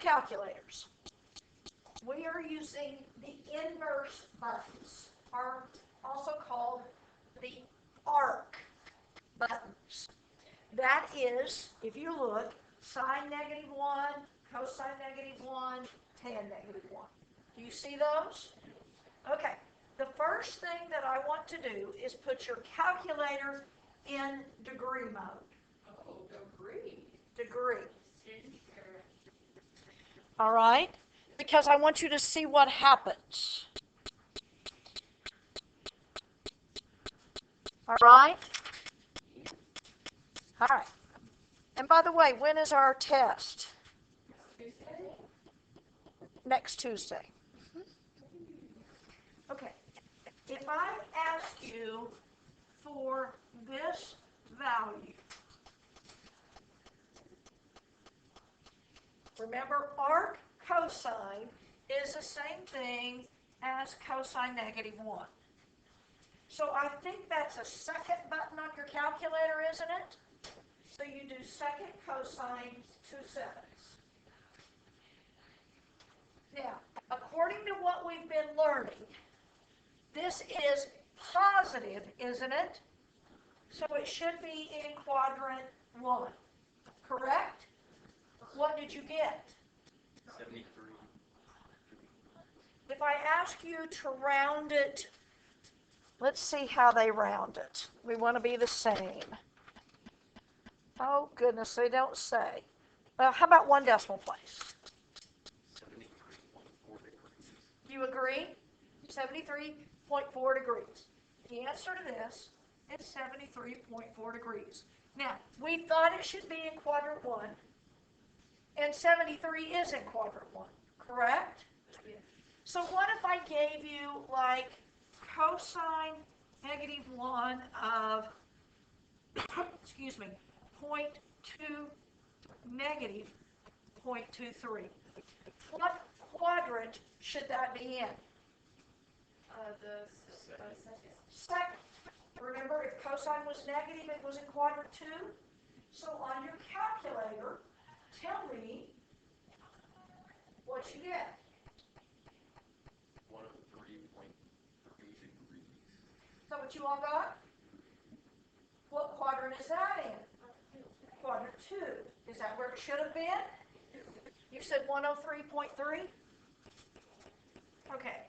calculators, we are using the inverse buttons, are also called the arc buttons. That is, if you look, sine -1, cosine -1, tan -1. Do you see those? Okay. The first thing that I want to do is put your calculator in degree mode. Oh, degree. Degree. All right? Because I want you to see what happens. All right? All right. And by the way, when is our test? Tuesday? Next Tuesday. Okay. If I ask you for this value, remember arc cosine is the same thing as cosine -1. So I think that's a second button on your calculator, isn't it? So you do second cosine 2/7. Now, according to what we've been learning, this is positive, isn't it? So it should be in quadrant 1, correct? What did you get? 73. If I ask you to round it, let's see how they round it. We want to be the same. Oh, goodness, they don't say. How about 1 decimal place? 73.4 degrees. Do you agree? 73.4 degrees. The answer to this is 73.4 degrees. Now, we thought it should be in quadrant 1, and 73 is in quadrant 1, correct? Yes. So what if I gave you, like, cosine -1 of, excuse me, 0.2 negative 0.23? What quadrant should that be in? The Second. second. Second. Remember, if cosine was negative, it was in quadrant 2. So on your calculator, tell me what you get. 103.3 degrees. Is that what you all got? What quadrant is that in? Quadrant 2. Is that where it should have been? You said 103.3? Okay.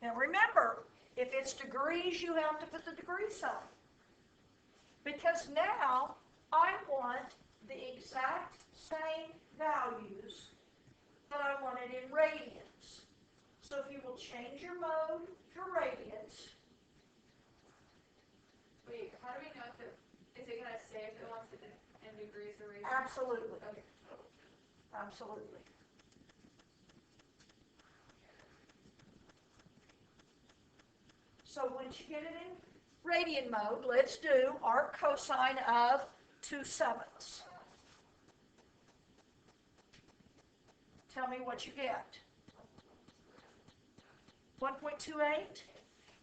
Now remember, if it's degrees, you have to put the degree sign. Because now I want the exact same values that I wanted in radians. So if you will change your mode to radians. Wait, how do we know if is it going to say if it wants it in degrees or radians? Absolutely. Okay. Absolutely. So once you get it in radian mode, let's do arc cosine of 2/7. Tell me what you get. 1.28?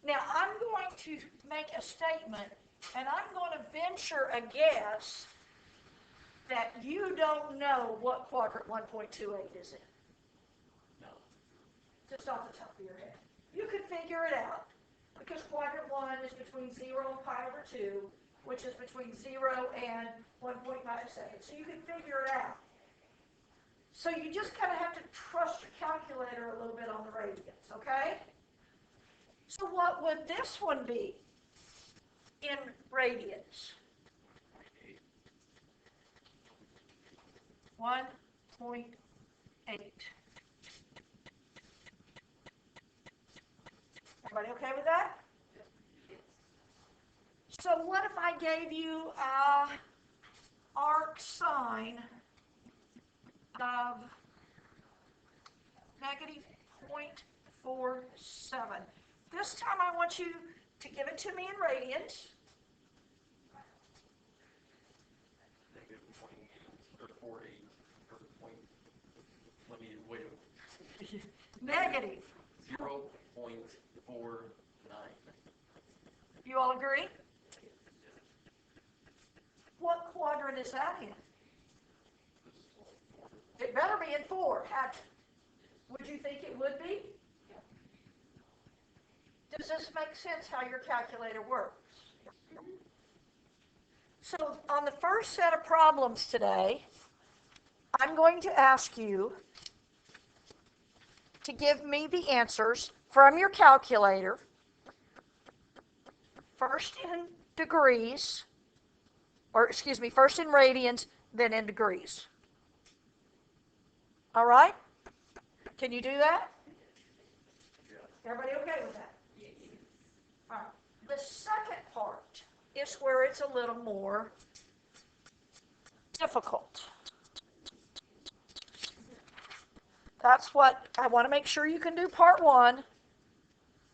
Now I'm going to make a statement, and I'm going to venture a guess that you don't know what quadrant 1.28 is in. No. Just off the top of your head. You could figure it out, because quadrant 1 is between 0 and pi over 2, which is between 0 and 1.5 seconds. So you can figure it out. So you just kind of have to trust your calculator a little bit on the radians, okay? So what would this one be in radians? 1.8. Everybody okay with that? So what if I gave you arc sine of negative 0.47? This time I want you to give it to me in radians. Negative 0.8 or 48 or point. Let me wait. Negative. 0.49. You all agree? What quadrant is that in? 3 and 4 had, would you think it would be? Does this make sense how your calculator works? So on the first set of problems today, I'm going to ask you to give me the answers from your calculator, first in degrees, or excuse me, first in radians, then in degrees. All right? Can you do that? Everybody okay with that? All right. The second part is where it's a little more difficult. That's what I want to make sure you can do part 1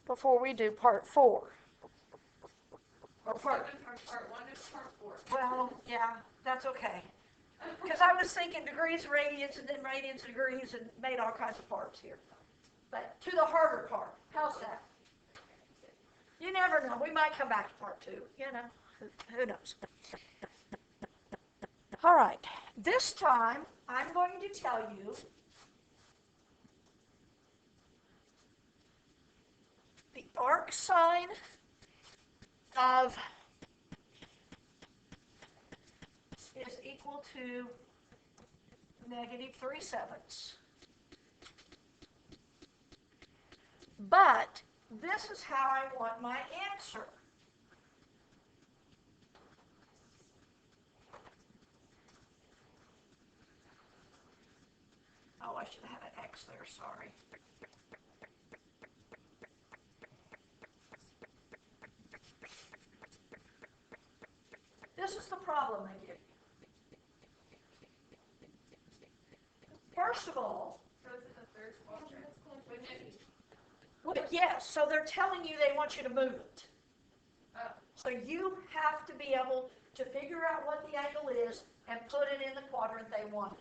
before we do part 4. Or part 1 and part 4. Well, yeah, that's okay. Because I was thinking degrees, radians, and then radians, degrees, and made all kinds of parts here. But to the harder part, how's that? You never know. We might come back to part 2. You know, who knows? All right. This time, I'm going to tell you the arc sine of is equal to -3/7. But this is how I want my answer. Oh, I should have had an X there, sorry. This is the problem they give you. First of all, So it's in the third quadrant. Wouldn't it be? well, yes, so they're telling you they want you to move it. Oh. So you have to be able to figure out what the angle is and put it in the quadrant they want.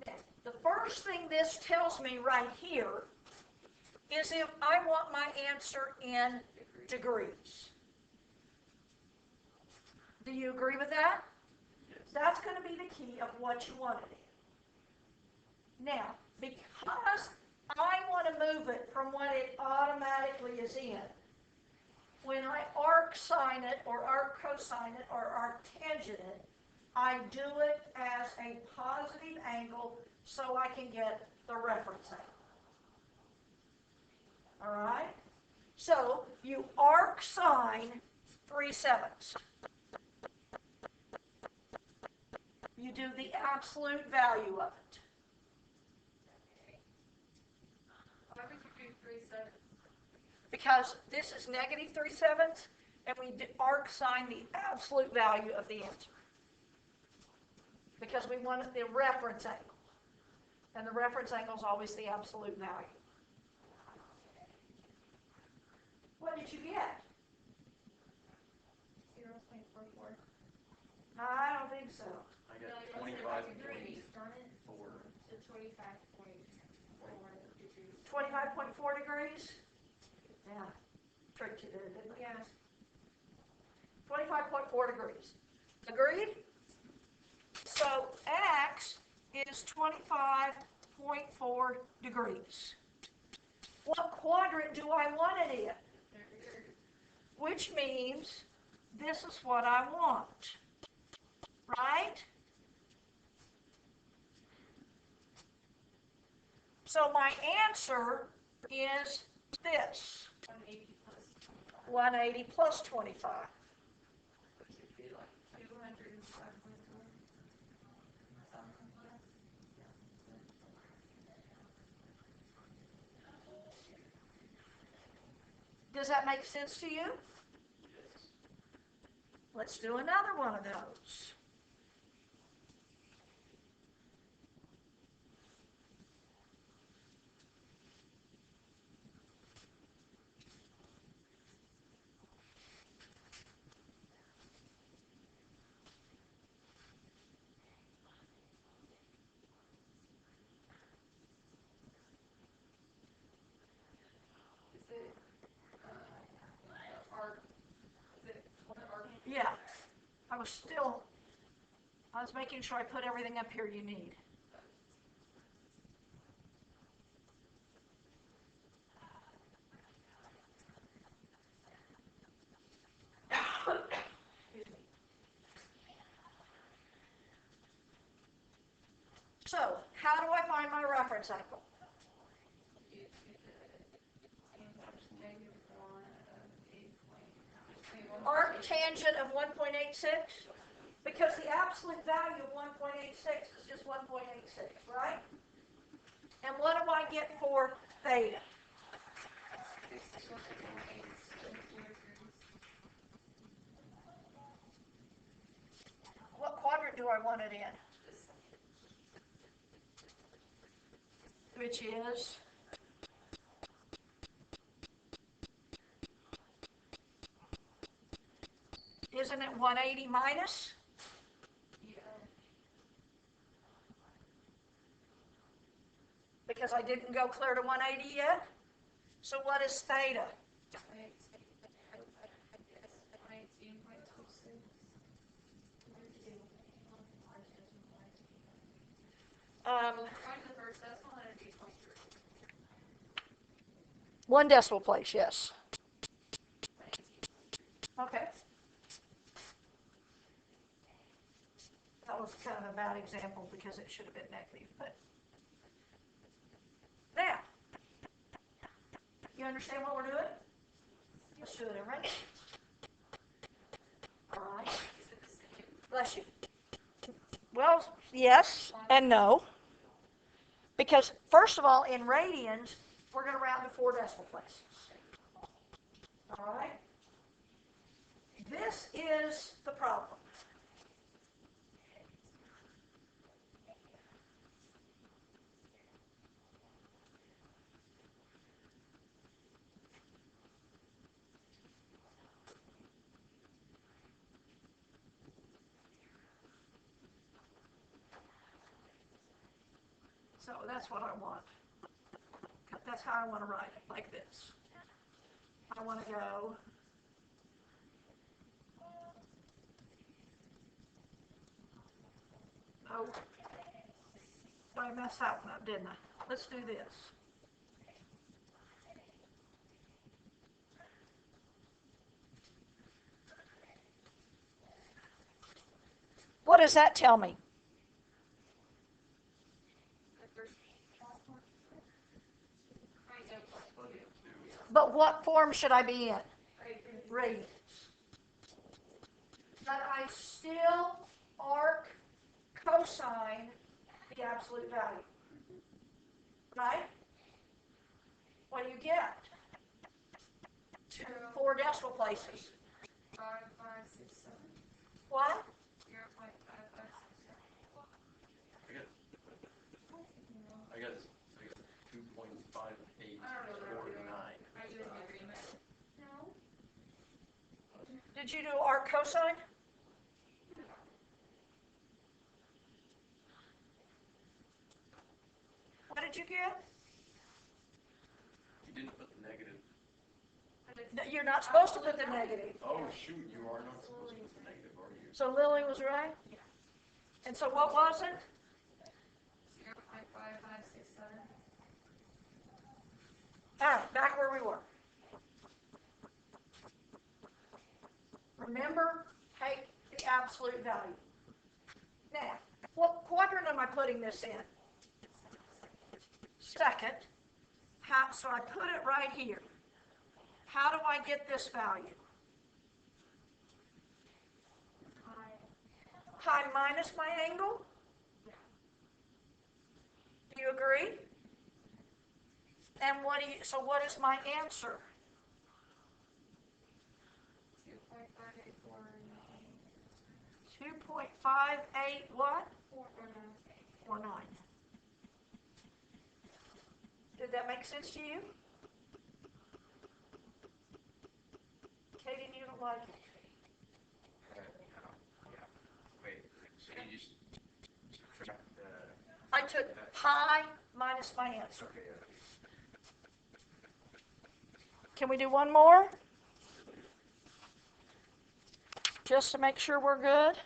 Now, the first thing this tells me right here is if I want my answer in degrees. Do you agree with that? Yes. That's going to be the key of what you want it in. Now, because I want to move it from what it automatically is in, when I arc sine it, or arc cosine it, or arc tangent it, I do it as a positive angle so I can get the reference angle. All right? So you arc sine 3/7. You do the absolute value of it. Why would you do 3/7? Because this is -3/7, and we arc sine the absolute value of the answer. Because we want the reference angle. And the reference angle is always the absolute value. What did you get? 0.44. I don't think so. I got 25.4. So 25.4 degrees. 25.4 degrees? Yeah. Tricked you there, didn't we? Yeah. 25.4 degrees. Agreed? So X is 25.4 degrees. What quadrant do I want it in? Which means this is what I want. Right? So my answer is this. 180 plus 25. 207. Does that make sense to you? Yes. Let's do another one of those. Is it arc? Is it one arc? Yeah. I was making sure I put everything up here you need. So, how do I find my reference angle? Arctangent of 1.86? Because the absolute value of 1.86 is just 1.86, right? And what do I get for theta? What quadrant do I want it in? Which is? Isn't it 180 minus? Because I didn't go clear to 180 yet. So what is theta? One decimal place, yes. Okay. That was kind of a bad example because it should have been negative, but now, you understand what we're doing? Let's do it, everybody. All right. Bless you. Well, yes and no. Because, first of all, in radians, we're going to round to 4 decimal places. All right? This is the problem. So that's what I want. That's how I want to write it, like this. I want to go oh, I messed that one up, didn't I? Let's do this. What does that tell me? But what form should I be in? Radians. But I still arc cosine the absolute value. Right? What do you get? 4 decimal places. 5, 5, 6, 7. What? I got 2.5849. Did you do arc cosine? What did you get? You didn't put the negative. You're not supposed to put the negative. Oh, shoot, you are not supposed to put the negative, are you? So Lily was right? And so what was it? 0.5567. All right, back where we were. Remember, take the absolute value. Now, what quadrant am I putting this in? Second. So I put it right here. How do I get this value? Pi minus my angle? Do you agree? And so what is my answer? 2.58 what? 49. Did that make sense to you? Katie, you don't like it. Wait, so you just subtract the... I took pi minus my answer. Can we do one more? Just to make sure we're good.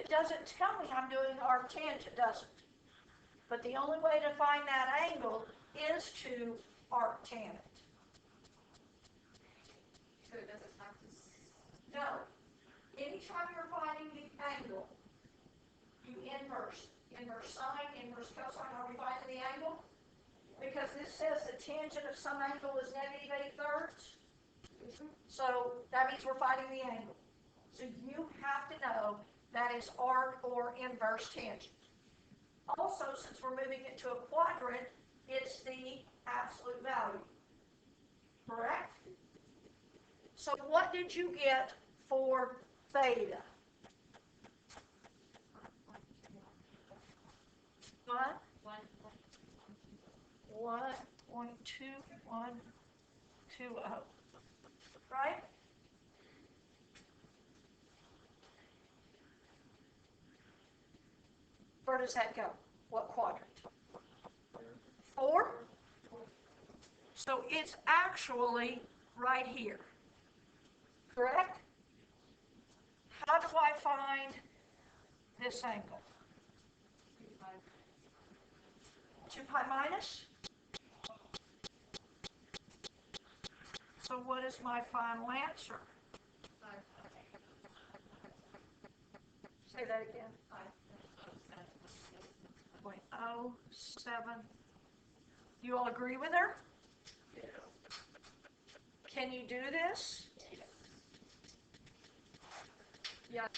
it doesn't tell me I'm doing arctangent, does it? But the only way to find that angle is to arctan it. So it doesn't have to. No. Anytime you're finding the angle, you inverse. Inverse sine, inverse cosine. Are we finding the angle? Because this says the tangent of some angle is negative 8/3. So that means we're finding the angle. So you have to know that is arc or inverse tangent. Also, since we're moving it to a quadrant, it's the absolute value. Correct? So what did you get for theta? What? 1.2120. Right? Where does that go? What quadrant? 4? So it's actually right here. Correct? How do I find this angle? 2 pi minus? So what is my final answer? Say that again. 0.07. You all agree with her? Can you do this? Yeah.